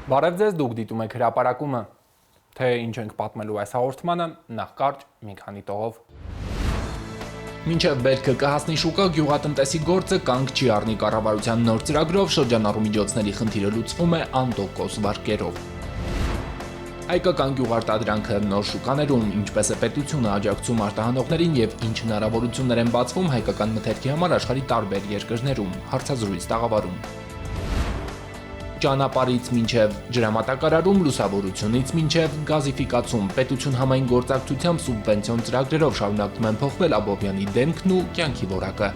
Բարև ձեզ, դուք դիտում եք հրապարակումը, թե ինչ ենք պատմելու այս հաղորդմանը, նախ կարճ մի քանի տողով։ Մինչև բերքը կհասնի շուկա, գյուղատնտեսի գործը կանգ չի առնի կառավարության նոր ծրագրով, շրջանառու միջոցների խնդիրը լուծվում է անտոկոս վարկերով։ Հայկական գյուղարտադրանքը նոր շուկաներում, ինչպես է պետությունը աջակցում արտահանողներին եւ ինչ հնարավորություններ են բացվում հայկական մթերքի համար աշխարհի տարբեր երկրներում, հարցազրույց տաղավարում։ Ճանապարհից մինչև ջրամատակարարում, լուսավորությունից մինչև գազիֆիկացում, պետություն համայն գործակցությամբ սուբվենցիոն ծրագրերով շարունակում են փոխվել Աբովյանի դեմքն ու կյանքի որակը։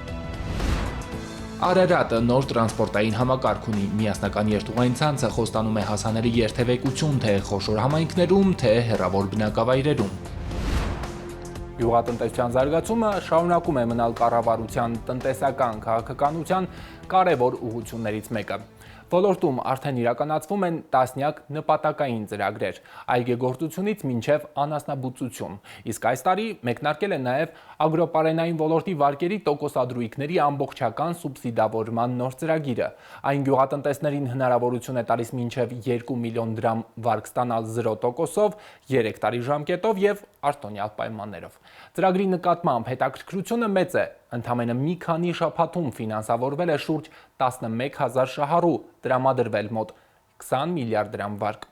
Արարատը նոր տրանսպորտային համակարգ ունի, միասնական երթուղային ցանցը խոստանում է հասանելի երթևեկություն թե խոշոր համայնքներում, թե հեռավոր բնակավայրերում։ Գյուղատնտեսության զարգացումը շարունակում է մնալ կառավարության տնտեսական քաղաքականության կարևոր ուղղություններից մեկը։ Ոլորտում արդեն իրականացվում են տասնյակ նպատակային ծրագրեր, այգեգործությունից մինչև անասնաբուծություն, իսկ այս տարի մեկնարկել է նաև ագրոպարենային ոլորտի վարկերի տոկոսադրույքների ամբողջական սուբսիդավորման նոր ծրագիրը։ Այն գյուղատնտեսներին հնարավորություն է տալիս մինչև 2 միլիոն դրամ վարկ ստանալ 0%-ով, 3 տարի ժամկետով և արտոնյալ պայմաններով։ Ծրագրի նկատմամբ հետաքրքրությունը մեծ է, ընդամենը մի քանի շաբաթում ֆինանսավորվել է շուրջ 11,000 շահառու, տրամադրվել մոտ 20 միլիարդ դրամ վարկ։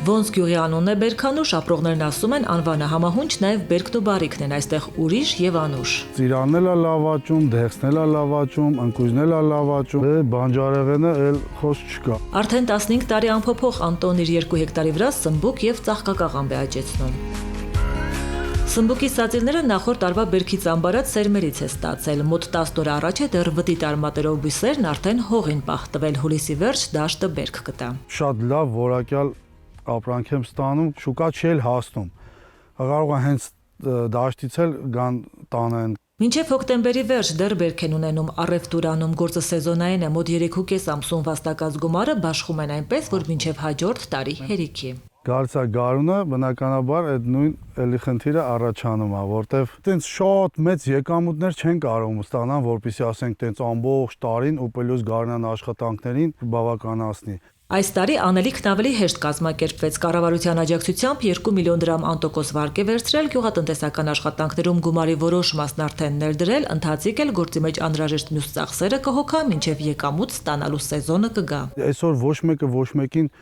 Ոնց գյուղի անունն է Բերքանուշ, ապրողներն ասում են անվանը համահունչ, նաև Բերքն ու բարիքն են այստեղ ուրիշ եւ անուշ։ Ծիրանն էլ է լավաճում, դեղսն էլ է լավաճում, ընկույզն էլ է լավաճում, բանջարեղենը էլ խոսք չկա։ Արդեն 15 տարի անփոփոխ Անտոն իր 2 հեկտարի վրա սմբուկ եւ ծաղկակաղամբ է աճեցնում։ Սմբուկի սածիլները նախորդ տարվա Բերքից ամբարած սերմերից է ստացել։ Մոտ 10 օր առաջ է դեռ վտի տարմատերով բույսերն արդեն հողին պահտվել, հուլիսի վերջ դաշտը Բերք կտա։ Շատ լավ որակյալ ապրանք եմ ստանում, շուկա չի էլ հասնում։ Կարող է հենց դաշտից էլ գան տանեն։ Մինչև հոկտեմբերի վերջ դեռ Բերք են ունենում առևտուրանում, գործը սեզոնային է, մոտ 3,5 ամսում վաստակած գումարը բաշխում են այնպես, որ մինչև հաջորդ տարի հերիքի։ Գալիս է գարունը, բնականաբար այդ նույն էլի խնդիրը առաջանում է, որտեվ տենց շատ մեծ եկամուտներ չեն կարող ստանալ, որպեսզի ասենք տենց ամբողջ տարին ու պլյուս գարնան աշխատանքներին բավականացնի։ Այս տարի անելիքն ավելի հեշտ կազմակերպվեց, կառավարության աջակցությամբ 2 միլիոն դրամ անտոկոս վարկ է վերցրել, գյուղատնտեսական աշխատանքներում գումարի որոշ մասն արդեն ներդրել, ընթացիկ էլ գործի մեջ անհրաժեշտ մյուս ծախսերը կհոգա, մինչև եկամուտ ստանալու սեզոնը կգա։ Այսօր ոչ մեկը ոչ մեկին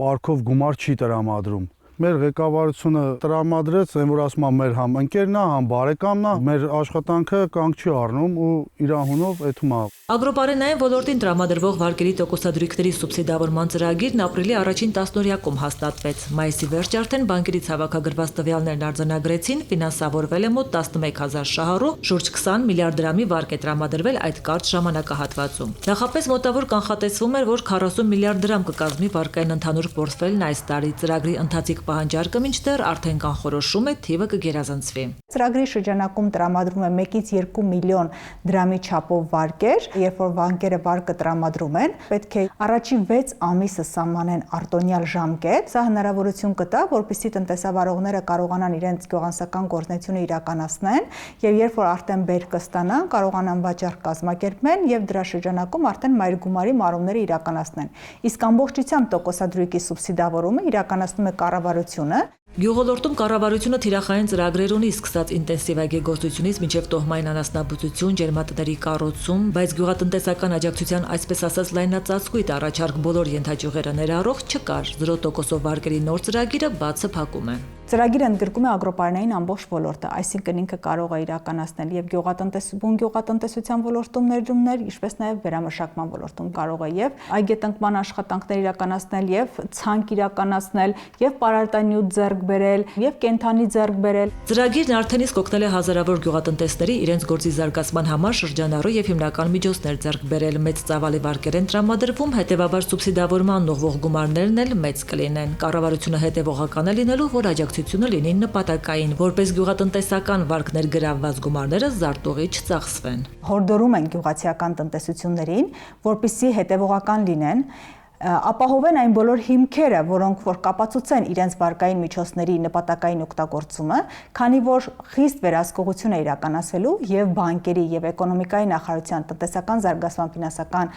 պարքով գումար չի տրամադրում։ Մեր ղեկավարությունը տրամադրեց, այն որ ասում եմ մեր համ ընկերն է, համ բարեկամն է, մեր աշխատանքը կանգ չի առնում ու իր անունով էթում է։ Ագրոպարենային ոլորտին տրամադրվող վարկերի տոկոսադրույքների սուբսիդավորման ծրագիրն ապրիլի առաջին տասնօրյակում հաստատվեց։ Մայիսի վերջ արդեն բանկերից հավաքագրված տվյալներն արձանագրեցին, ֆինանսավորվել է մոտ 11,000 շահառու, շուրջ 20 միլիարդ դրամի վարկ է տրամադրվել այդ կարճ ժամանակահատվածում։ Նախապես մոտավոր կանխատեսվում էր, որ 40 միլիարդ դրամ կկազմի վարկային ընդհանուր պորտֆելն այս տարի։ Ծրագրի ընթացիկ պահանջարկը մինչդեռ արդեն կանխորոշում է, թիվը կգերազանցվի։ Ծրագրի շրջանակում տրամադրվում է 1-ից 2 միլիոն դրամի չափով վարկեր, երբ որ բանկերը վարկը տրամադրում են, պետք է առաջին 6 ամիսը սահմանեն արտոնյալ ժամկետ։ Սա հնարավորություն կտա, որպեսզի տնտեսավարողները կարողանան իրենց գյուղատնտեսական գործունեությունը իրականացնեն, եւ երբ որ արդեն բերքը ստանան, կարողանան վաճառք կազմակերպեն եւ դրա շրջանակում արդեն մայր գումարի մարումները իրականացնեն։ Իսկ ամբողջությամբ տոկոսադրույքի սուբսիդավորումը իրականացնում է կառավարությունը։ Գյուղոլորտում կառավարությունը թիրախային ծրագրեր ունի սկսած ինտենսիվ այգեգործությունից մինչև տոհմային անասնաբուծություն, ջերմատների կառուցում, բայց գյուղատնտեսական աջակցության այսպես ասած լայնածածկույթ առաջարկ բոլոր ենթաճյուղերը ներառող չկար։ 0%-ով վարկերի նոր ծրագիրը բացը փակում է։ Ծրագիրը ընդգրկում է ագրոպարենային ամբողջ ոլորտը, այսինքն ինքը կարող է իրականացնել եւ գյուղատնտեսության ոլորտում ներդրումներ, ինչպես նաեւ վերամշակման ոլորտում կարող է եւ այգետնկման աշխատանքներ իրականացնել եւ ցանկ իրականացնել եւ պարարտանյութ ձեռք բերել եւ կենթանի ձեռք բերել։ Ծրագիրն արդեն իսկ օգնել է հազարավոր գյուղատնտեսների իրենց գործի զարգացման համար շրջանառու եւ հիմնական միջոցներ ձեռք բերել, մեծ ծավալի վարկեր են տրամադրվում, հետեւաբար սուբսիդավորման ուղղվող գումարներն էլ մեծ կլինեն։ Կառավարությունը հետեւողական է լինելու, որ աջակցությունը լինի նպատակային, որպես գյուղատնտեսական վարկներ գրավված գումարները զարտուղի չծախսվեն։ Հորդորում են գյուղացիական տնտեսություններին, որպեսզի հետևողական լինեն, ապահովեն այն բոլոր հիմքերը, որոնք որ կապացուցեն իրենց վարկային միջոցների նպատակային օգտագործումը, քանի որ խիստ վերահսկողություն է իրականացվելու եւ բանկերի եւ էկոնոմիկայի նախարարության տնտեսական զարգացման ֆինանսական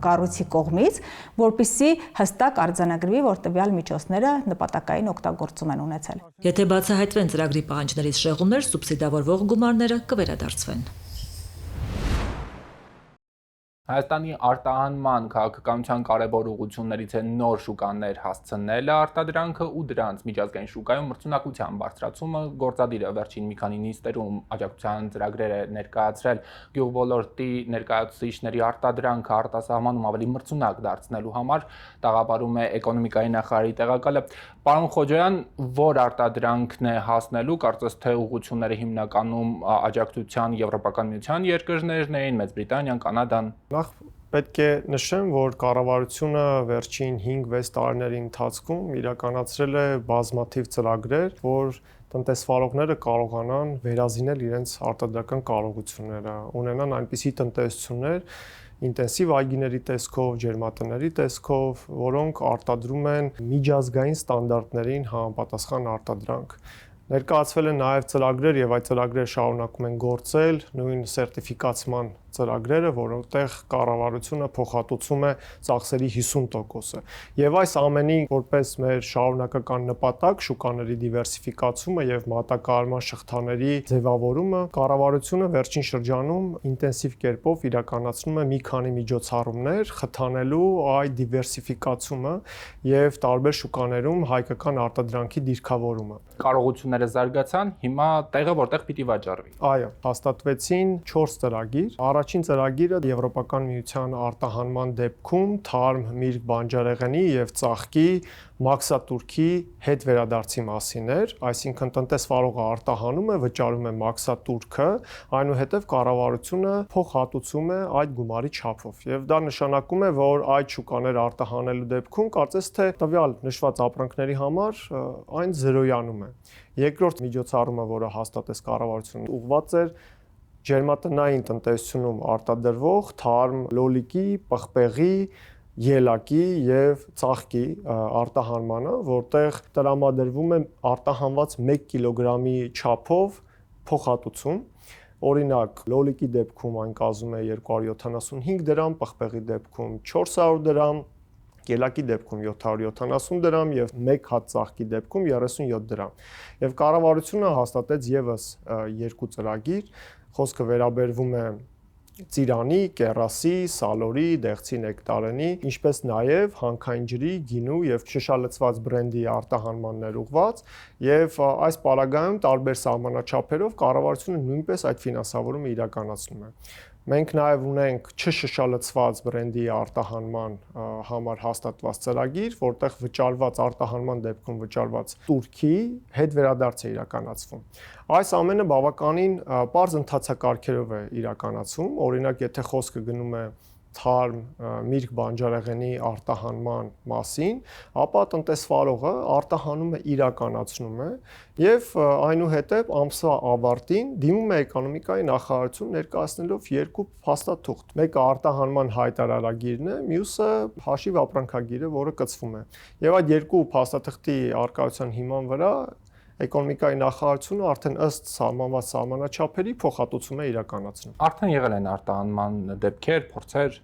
կառույցի կողմից, որպիսի հստակ արձանագրվի, որ տվյալ միջոցները նպատակային օգտագործում են ունեցել։ Եթե բացահայտվեն ծրագրի պահանջներից շեղումներ, սուբսիդավորվող գումարները կվերադարձվեն։ Հայաստանի արտահանման քաղաքականության կարևոր ուղղություններից է նոր շուկաներ հասցնելը, արտադրանքը ու դրանց միջազգային շուկայում մրցունակության բարձրացումը, գործադիրը վերջին մի քանի նիստերում աջակցության ծրագրեր է ներկայացրել գյուղոլորտի ներկայացուցիչների արտադրանքը արտասահմանում ավելի մրցունակ դարձնելու համար, տաղավարում է էկոնոմիկայի նախարարի տեղակալը։ Պարոն Խոջոյան, որ արտադրանքն է հասնելու, կարծես թե ուղղությունները հիմնականում աջակցության Եվրոպական միության երկրներն էին, Մեծ Բրիտանիան, Կանադան։ Նախ պետք է նշեմ, որ կառավարությունը վերջին 5-6 տարիների ընթացքում իրականացրել է բազմաթիվ ծրագրեր, որ տնտեսվարողները կարողանան վերազինել իրենց արտադրական կարողությունները, ունենան այնպիսի տնտեսություններ, ինտենսիվ այգիների տեսքով, ջերմատների տեսքով, որոնք արտադրում են միջազգային ստանդարտներին համապատասխան արտադրանք։ Ներկայացվել են նաև ծրագրեր եւ այդ ծրագրերը շարունակում են գործել, նույն սերտիֆիկացման ծրագրերը, որոնտեղ կառավարությունը փոխհատուցում է ծախսերի 50%-ը։ Եվ այս ամենի որպես մեր շարունակական նպատակ շուկաների դիվերսիֆիկացումը եւ մատակարարման շղթաների ձևավորումը, կառավարությունը վերջին շրջանում ինտենսիվ կերպով իրականացնում է մի քանի միջոցառումներ, խթանելու այդ դիվերսիֆիկացումը եւ տարբեր շուկաներում հայկական արտադրանքի դիրքավորումը։ Կարողությունները զարգացան, հիմա տեղը որտեղ պիտի վաճառվի։ Այո, հաստատվեցին 4 ծրագիր։ Առաջին ծրագիրը Եվրոպական միության արտահանման դեպքում թարմ միրգ բանջարեղենի եւ ծաղկի մաքսատուրքի հետ վերադարձի մասին էր, այսինքն տնտեսվարողը արտահանում է, վճարում է մաքսատուրքը, այնուհետև կառավարությունը փոխհատուցում է այդ գումարի չափով։ Եվ դա նշանակում է, որ այդ շուկաներ արտահանելու դեպքում կարծես թե տվյալ նշված ապրանքների համար այն զրոյանում է։ Երկրորդ միջոցառումը, որը հաստատեց կառավարությունը, ուղղված էր ջերմատնային տնտեսությունում արտադրվող թարմ լոլիկի, պղպեղի, ելակի եւ ծաղկի արտահանմանը, որտեղ տրամադրվում է արտահանված 1 կիլոգրամի չափով փոխհատուցում։ Օրինակ, լոլիկի դեպքում այն կազմում է 275 դրամ, պղպեղի դեպքում 400 դրամ, ելակի դեպքում 770 դրամ եւ 1 հատ ծաղկի դեպքում 37 դրամ։ Եվ կառավարությունը հաստատեց եւս 2 ծրագիր, խոսքը վերաբերվում է ծիրանի, կեռասի, սալորի, դեղցի նեկտարենի, ինչպես նաև հանքային ջրի, գինու եւ շշալցված բրենդի արտահանմաններ ուղված, եւ այս պարագայում տարբեր սահմանաչափերով կառավարությունը նույնպես այդ ֆինանսավորումը իրականացնում է։ Մենք նաև ունենք չշշալցված բրենդի արտահանման համար հաստատված ծրագիր, որտեղ վճարված արտահանման դեպքում վճարված տուրքի հետ վերադարձ է իրականացվում։ Այս ամենը բավականին պարզ ընթացակարգերով է իրականացվում, օրինակ եթե խոսքը գնում է թարմ միրգ բանջարեղենի արտահանման մասին, ապա տնտեսվարողը արտահանումը իրականացնում է եւ այնուհետեւ ամսվա ավարտին դիմում է էկոնոմիկայի նախարարություն ներկայացնելով 2 փաստաթուղթ։ Մեկը արտահանման հայտարարագիրն է, մյուսը հաշիվ ապրանքագիրը, որը կցվում է։ Եվ այդ 2 փաստաթղթի արկայության հիման վրա էկոնոմիկայի նախարարությունը արդեն ըստ սահմանված սահմանաչափերի փոխհատուցում է իրականացնում։ Արդեն եղել են արտահանման դեպքեր, փորձեր։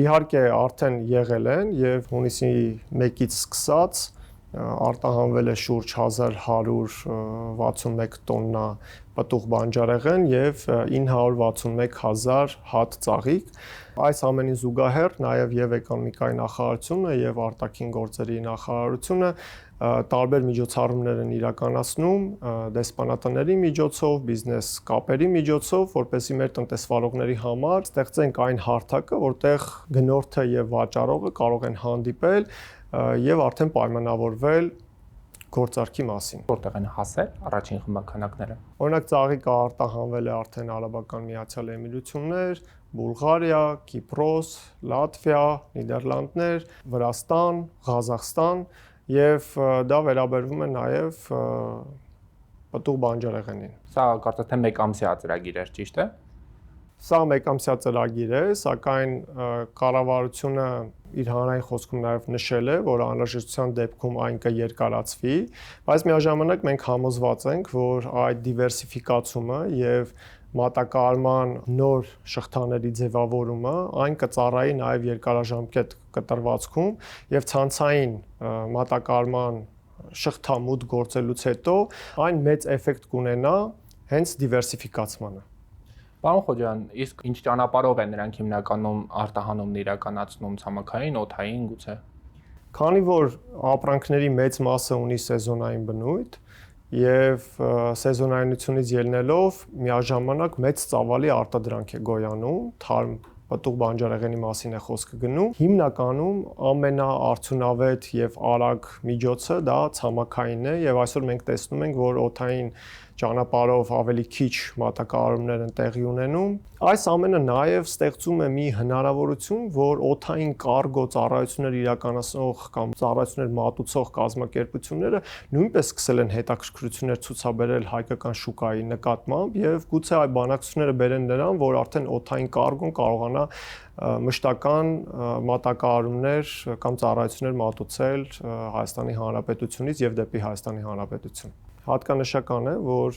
Իհարկե արդեն եղել են եւ հունիսի 1-ից սկսած արտահանվել է շուրջ 1161 տոննա պտուղ բանջարեղեն եւ 961,000 հատ ծաղիկ։ Այս ամենին զուգահեռ նաև եւ էկոնոմիկայի նախարարությունը եւ արտաքին գործերի նախարարությունը տարբեր միջոցառումներ են իրականացնում դեսպանատների միջոցով, բիզնես կապերի միջոցով, որպեսզի մեր տնտեսվարողների համար ստեղծենք այն հարթակը, որտեղ գնորդը եւ վաճառողը կարող են հանդիպել եւ արդեն պայմանավորվել գործարքի մասին։ Որտեղ են հասել առաջին խմբականակները։ Օրինակ ծաղիկը արտահանվել է արդեն Արաբական Միացյալ Էմիրություններ, Բուլղարիա, Կիպրոս, Լատվիա, Նիդերլանդներ, Վրաստան, Ղազախստան եւ դա վերաբերվում է նաեւ պտուղ բանջարեղենին։ Սա կարծես թե 1 ամսյա ծրագիր էր, ճիշտ է։ Սա 1 ամսյա ծրագիր է, սակայն կառավարությունը իր հանրային խոսքում նաև նշել է, որ անհրաժեշտության դեպքում այն կերկարացվի, բայց միաժամանակ մենք համոզված ենք, որ այդ դիվերսիֆիկացումը եւ մատակարարման նոր շղթաների ձևավորումը այն կծառայի նաև երկարաժամկետ կտրվածքում եւ ցանցային մատակարարման շղթա մուտք գործելուց հետո այն մեծ էֆեկտ կունենա հենց դիվերսիֆիկացմանը։ Պարոն Խոջյան, իսկ ինչ ճանապարհով են նրանք հիմնականում արտահանումն իրականացնում ցամաքային, օդային գուցե։ Քանի որ ապրանքների մեծ մասը ունի սեզոնային բնույթ եւ սեզոնայնությունից ելնելով միաժամանակ մեծ ծավալի արտադրանք է գոյանում, թարմ պտուղ բանջարեղենի մասին է խոսքը գնում։ Հիմնականում ամենաարդյունավետ եւ արագ միջոցը դա ցամաքայինն է եւ այսօր մենք տեսնում ենք, որ օդային ճանապարհով ավելի քիչ մատակարարումներ են տեղի ունենում։ Այս ամենը նաև ստեղծում է մի հնարավորություն, որ օդային կարգո ծառայություններ իրականացնող կամ ծառայություններ մատուցող կազմակերպությունները նույնպես սկսել են հետաքրքրություններ ցուցաբերել հայկական շուկայի նկատմամբ եւ գուցե այդ բանակցությունները բերեն նրան, որ արդեն օդային կարգոն կարողանա մշտական մատակարարումներ կամ ծառայություններ մատուցել Հայաստանի Հանրապետությունից եւ դեպի Հայաստանի Հանրապետություն։ Հատկանշական է, որ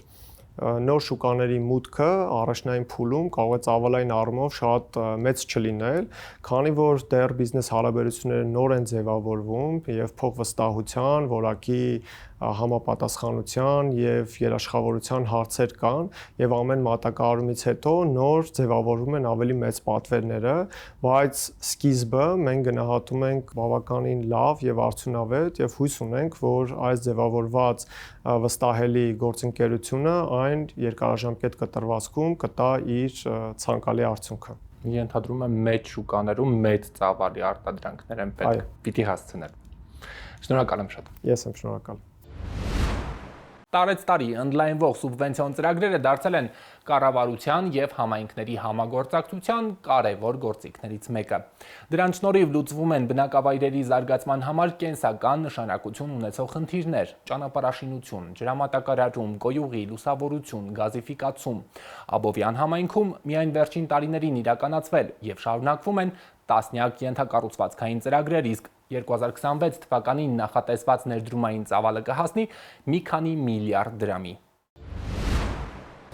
նոր շուկաների մուտքը առաջնային փուլում կարող է ծավալային առումով շատ մեծ չլինել, քանի որ դեռ բիզնես հարաբերությունները նոր են ձևավորվում եւ փոխվստահության, որակի համապատասխանության եւ երաշխավորության հարցեր կան եւ ամեն մատակարարումից հետո նոր ձևավորվում են ավելի մեծ պատվերները, բայց սկիզբը մենք գնահատում ենք բավականին լավ եւ արդյունավետ եւ հույս ունենք, որ այս ձևավորված վստահելի գործընկերությունը այն երկարաժամկետ կտրվածքում կտա իր ցանկալի արդյունքը։ Ենթադրում եմ մեծ շուկաներում մեծ ծավալի արտադրանքներ են պետք պիտի հասցնել։ Շնորհակալ եմ շատ։ Ես եմ շնորհակալ։ Տարեցտարի ընդլայնվող սուբվենցիոն ծրագրերը դարձել են կառավարության եւ համայնքների համագործակցության կարևոր գործիքներից մեկը։ Դրանց շնորհիվ լուծվում են բնակավայրերի զարգացման համար կենսական նշանակություն ունեցող խնդիրներ՝ ճանապարհաշինություն, ջրամատակարարում, գոյուղի, լուսավորություն, գազիֆիկացում։ Աբովյան համայնքում միայն վերջին տարիներին իրականացվել եւ շարունակվում են տասնյակ ենթակառուցվածքային ծրագրեր, իսկ 2026 թվականին նախատեսված ներդրումային ծավալը կհասնի մի քանի միլիարդ դրամի։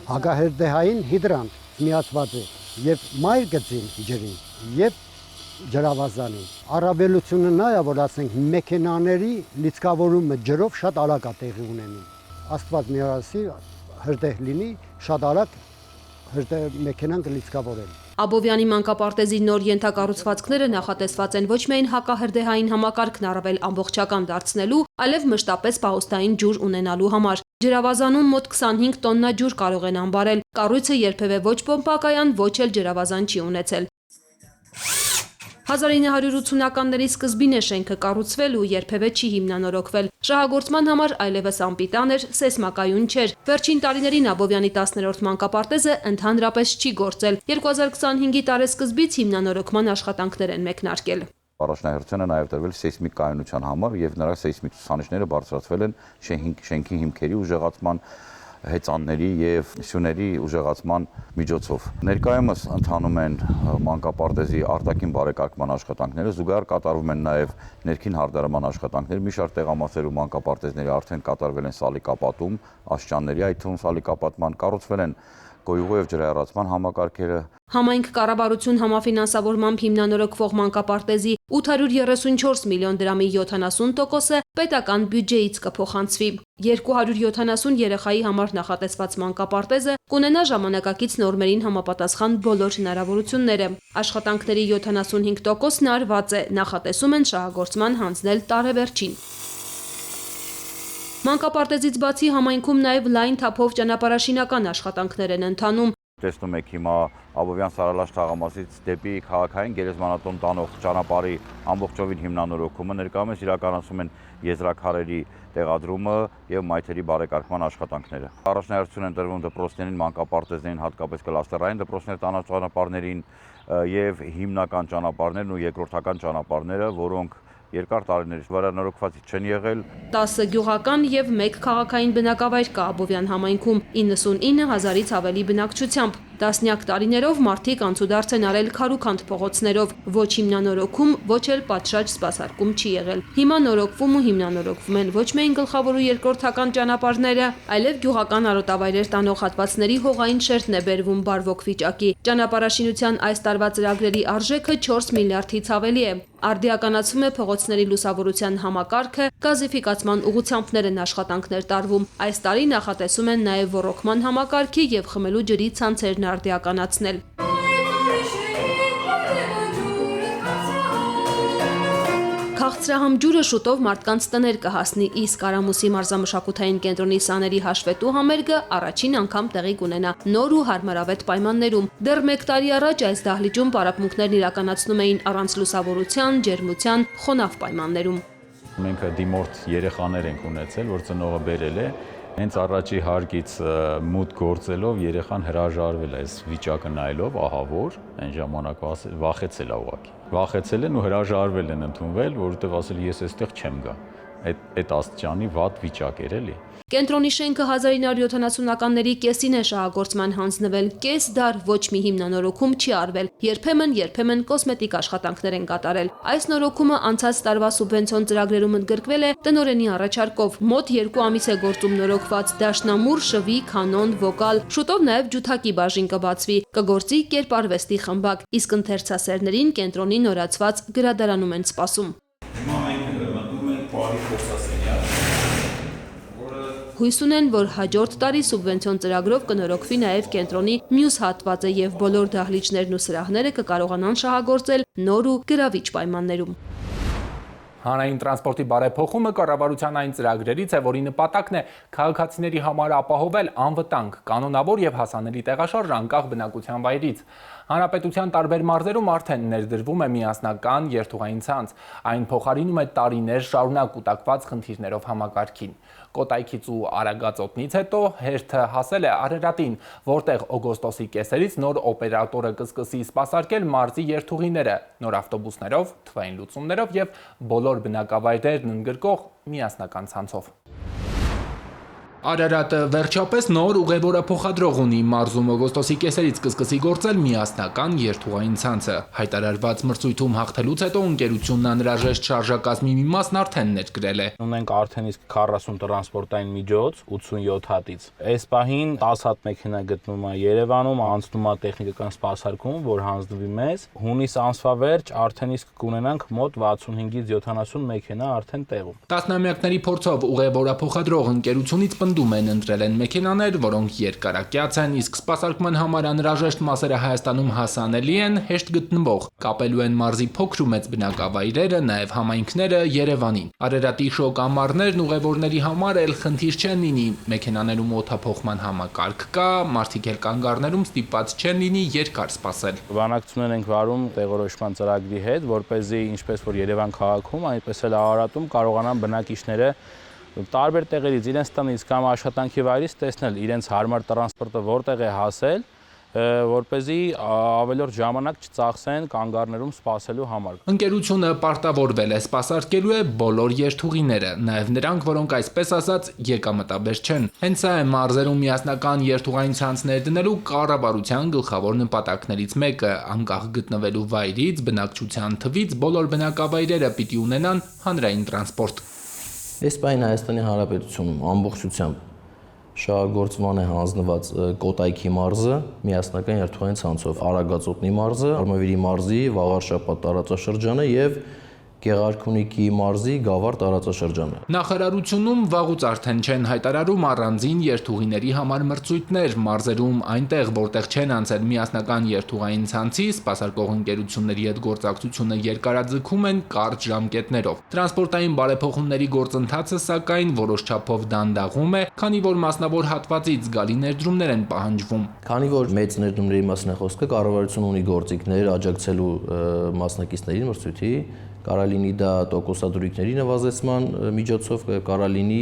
Հակահրդեհային հիդրանտ միացված է եւ մայր գծին ջրին եւ ջրավազանի։ Առավելությունը նա է, որ ասենք մեքենաների լիցքավորումը ջրով շատ արագ է տեղի ունենում։ Աստված միասի հրդեհ լինի, շատ արագ մեքենան կլիցքավորեն։ Աբովյանի մանկապարտեզի նոր ենթակառուցվածքները նախատեսված են ոչ միայն հակահրդեհային համակարգն առավել ամբողջական դարձնելու, այլև մշտապես պահոստային ջուր ունենալու համար։ Ջրավազանում մոտ 25 տոննա ջուր կարող են ամբարել։ Կառույցը երբևէ ոչ պոմպակայան, ոչ էլ ջրավազան չի ունեցել։ 1980-ականների սկզբին է շենքը կառուցվել ու երբևէ չի հիմնանորոգվել։ Շահագործման համար այլևս անպիտան էր, սեսմակայուն չէր։ Վերջին տարիներին Աբովյանի 10-րդ մանկապարտեզը ընդհանրապես չի գործել։ 2025-ի տարեսկզբից հիմնանորոգման աշխատանքներ են մեկնարկել։ Առաջնահերթությունը նաև տրվել սեյսմիկ կայունության համար եւ նրա սեյսմիկ ցուցանիշները բարձրացվել են շենքի հիմքերի ուժեղացման, հեծանների եւ սյուների ուժեղացման միջոցով։ Ներկայումս ընթանում են մանկապարտեզի արտաքին բարեկարգման աշխատանքները, զուգահեռ կատարվում են նաև ներքին հարդարման աշխատանքներ։ Մի շարք տեղամասերում մանկապարտեզների արդեն կատարվել են սալիկապատում, աստիճանների, այդ թվում սալիկապատման, կառուցվել են գոյուղու եւ ջրահեռացման համակարգերը։ Համայնք կառավարություն համաֆինանսավորմամբ հիմնանորոգվող մանկապարտեզի 834 միլիոն դրամի 70%-ը պետական բյուջեից կփոխանցվի։ 270 երեխայի համար նախատեսված մանկապարտեզը կունենա ժամանակակից նորմերին համապատասխան բոլոր հնարավորությունները։ Աշխատանքների 75%-ն արված է, նախատեսում են շահագործման հանձնել տարեվերջին։ Մանկապարտեզից բացի համայնքում նաև լայն թափով ճանապարհաշինական աշխատանքներ են ընթանում։ Տեսնում եք հիմա Աբովյան Սարալաշ թաղամասից դեպի քաղաքային գերեզմանատուն տանող ճանապարհի ամբողջովին հիմնանորոգումը, ներկայումս իրականացում են եզրաքարերի տեղադրումը եւ մայթերի բարեկարգման աշխատանքները։ Առաջնահերթություն են տրվում դպրոցներին, մանկապարտեզներին, հատկապես կլաստերային դպրոցներ տանող ճանապարհներին եւ հիմնական ճանապարհներն ու երկրորդական ճանապարհները, որոնք երկար տարիներից վերանորոգված չեն եղել։ 10 գյուղական եւ 1 քաղաքային բնակավայր կա Աբովյան համայնքում 99 հազարից ավելի բնակչությամբ։ Տասնյակ տարիներով մարդիկ անցուդարձ են արել քարուքանդ փողոցներով, ոչ հիմնանորոգում, ոչ էլ պատշաճ սպասարկում չի եղել։ Հիմա նորոգվում ու հիմնանորոգվում են ոչ միայն գլխավոր ու երկրորդական ճանապարհները, այլև գյուղական արոտավայրեր տանող հատվածների հողային շերտն է բերվում բարվոք վիճակի։ Ճանապարհաշինության այս տարվա ծրագրերի արժեքը 4 միլիարդից ավելի է։ Արդիականացում է փողոցների լուսավորության համակարգը, գազիֆիկացման ուղղությամբ են աշխատանքներ տարվում։ Այս տարի նախատեսում են նաև ոռոգման համակարգի եւ խմելու ջրի ցանցերն արդիականացնել։ Քաղցրահամ ջուրը շուտով մարդկանց տներ կհասնի, իսկ Արամուսի մարզամշակութային կենտրոնի սաների հաշվետու համերգը առաջին անգամ տեղի կունենա նոր ու հարմարավետ պայմաններում։ Դեռ 1 տարի առաջ այս դահլիճում պարապմունքներն իրականացնում էին առանց լուսավորության, ջերմության, խոնավ պայմաններում։ Մենք դիմորդ երեխաներ ենք ունեցել, որ ծնողը բերել է, հենց առաջի հարկից մուտք գործելով երեխան հրաժարվել է այս վիճակը նայելով, ահավոր, այն ժամանակ վախեցել է ուղղակի։ Վախեցել են ու հրաժարվել են ընդունվել, որովհետև ասել ես այստեղ չեմ գա։ Այդ աստիճանի վատ վիճակ էր էլի։ Կենտրոնի շենքը 1970-ականների կեսին է շահագործման հանձնվել, կես դար ոչ մի հիմնանորոգում չի արվել, երբեմն կոսմետիկ աշխատանքներ են կատարել։ Այս նորոգումը անցած տարվա սուբվենցիոն ծրագրերում ընդգրկվել է տնօրենի առաջարկով, մոտ 2 ամիս է գործում նորոգված դաշնամուր, շվի, կանոն, վոկալ, շուտով նաև ջութակի բաժին կբացվի, կգործի կերպարվեստի խմբակ, իսկ ընթերցասերներին կենտրոնի նորացված գրադարանում են սպասում։ Հույս ունեն, որ հաջորդ տարի սուբվենցիոն ծրագրով կնորոգվի նաև կենտրոնի մյուս հատվածը եւ բոլոր դահլիճներն ու սրահները կկարողանան շահագործել նոր ու գրավիչ պայմաններում։ Հանրային տրանսպորտի բարեփոխումը կառավարության այն ծրագրերից է, որի նպատակն է քաղաքացիների համար ապահովել անվտանգ, կանոնավոր եւ հասանելի տեղաշարժ անկախ բնակության վայրից։ Հանրապետության տարբեր մարզերում արդեն ներդրվում է միասնական երթուղային ցանց։ Այն փոխարինում է տարիներ շարունակ կուտակված խնդիրներով համակարգին։ Կոտայքից ու Արագածոտնից հետո հերթը հասել է Արարատին, որտեղ օգոստոսի կեսերից նոր օպերատորը կսկսի սպասարկել մարզի երթուղիները նոր ավտոբուսներով, թվային լուծումներով եւ բոլոր բնակավայրերն ընդգրկող միասնական ցանցով։ Արարատը վերջապես նոր ուղևորափոխադրող ունի, մարզում օգոստոսի կեսերից կսկսի գործել միասնական երթուղային ցանցը։ Հայտարարված մրցույթում հաղթելուց հետո ընկերությունն անհրաժեշտ շարժակազմի մի մասն արդեն ներկրել է։ Ունենք արդեն իսկ 40 տրանսպորտային միջոց 87 հատից։ Այս պահին 10 հատ մեքենա գտնվում է Երևանում, անցնում է տեխնիկական սպասարկում, որ հանձնվի մեզ։ Հունիս ամսվա վերջ արդեն իսկ կունենանք մոտ 65-ից 70 մեքենա արդեն տեղում։ Տասնամյակների փորձով ուղևորափոխադրող ընկերությունից պնդում են ընտրել են մեքենաներ, որոնք երկարակյաց են, իսկ սպասարկման համար անհրաժեշտ մասերը Հայաստանում հասանելի են, հեշտ գտնվող։ Կապելու են մարզի փոքր ու մեծ բնակավայրերը, նաև համայնքները Երևանին։ Արարատի շոկ ամառներն ուղևորների համար էլ խնդիր չեն լինի։ Մեքենաներում օդափոխման համակարգ կա, մարդիկ էլ կանգառներում ստիպված չեն լինի երկար սպասել։ Բանակցություններ ենք վարում տեղորոշման ծրագրի հետ, որպեսզի ինչպես որ Երևան քաղաքում, այնպես էլ Արարատում կարողանան բնակիչները տարբեր տեղերից իրենց տնից կամ աշխատանքի վայրից տեսնել իրենց հարմար տրանսպորտը որտեղ է հասել, որպեսզի ավելորդ ժամանակ չծախսեն կանգառներում սպասելու համար։ Ընկերությունը պարտավորվել է սպասարկելու է բոլոր երթուղիները, նաև նրանք, որոնք այսպես ասած եկամտաբեր չեն։ Հենց սա է մարզերում միասնական երթուղային ցանց ներդնելու կառավարության գլխավոր նպատակներից մեկը, անկախ գտնվելու վայրից, բնակչության թվից բոլոր բնակավայրերը պիտի ունենան հանրային տրանսպորտ։ Այս պահին Հայաստանի Հանրապետությունում ամբողջությամբ շահագործման է հանձնված Կոտայքի մարզը միասնական երթուղային ցանցով, Արագածոտնի մարզը, Արմավիրի մարզի Վաղարշապատ տարածաշրջանը եւ Գեղարքունիքի մարզի Գավառ տարածաշրջանը։ Նախարարությունում վաղուց արդեն չեն հայտարարում առանձին երթուղիների համար մրցույթներ մարզերում, այնտեղ, որտեղ չեն անցել միասնական երթուղային ցանցի, սպասարկող ընկերությունների հետ գործակցությունը երկարաձգում են կարճ ժամկետներով։ Տրանսպորտային բարեփոխումների գործընթացը, սակայն, որոշ չափով դանդաղում է, քանի որ մասնավոր հատվածից զգալի ներդրումներ են պահանջվում։ Քանի որ մեծ ներդրումների մասին է խոսքը, կառավարությունը ունի գործիքներ աջակցելու մասնակիցներին մրցույթի, կարելի լինի դա տոկոսադրույքների նվազեցման միջոցով, կարա լինի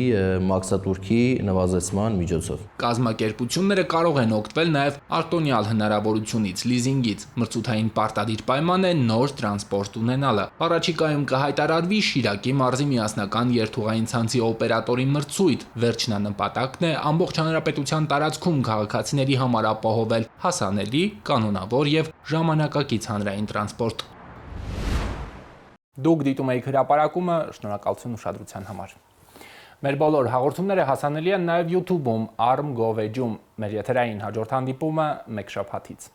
մաքսատուրքի նվազեցման միջոցով։ Կազմակերպությունները կարող են օգտվել նաև արտոնյալ հնարավորությունից, լիզինգից։ Մրցութային պարտադիր պայման է նոր տրանսպորտ ունենալը։ Առաջիկայում կհայտարարվի Շիրակի մարզի միասնական երթուղային ցանցի օպերատորի մրցույթ։ Վերջնանպատակն է ամբողջ հանրապետության տարածքում քաղաքացիների համար ապահովել հասանելի, կանոնավոր եւ ժամանակակից հանրային տրանսպորտ։ Դուք դիտում եք հրապարակումը, շնորհակալություն ուշադրության համար։ Մեր բոլոր հաղորդումները հասանելի են նաև YouTube-ում, ARM Gov-ում։ Մեր եթերային հաջորդ հանդիպումը մեկ շաբաթից։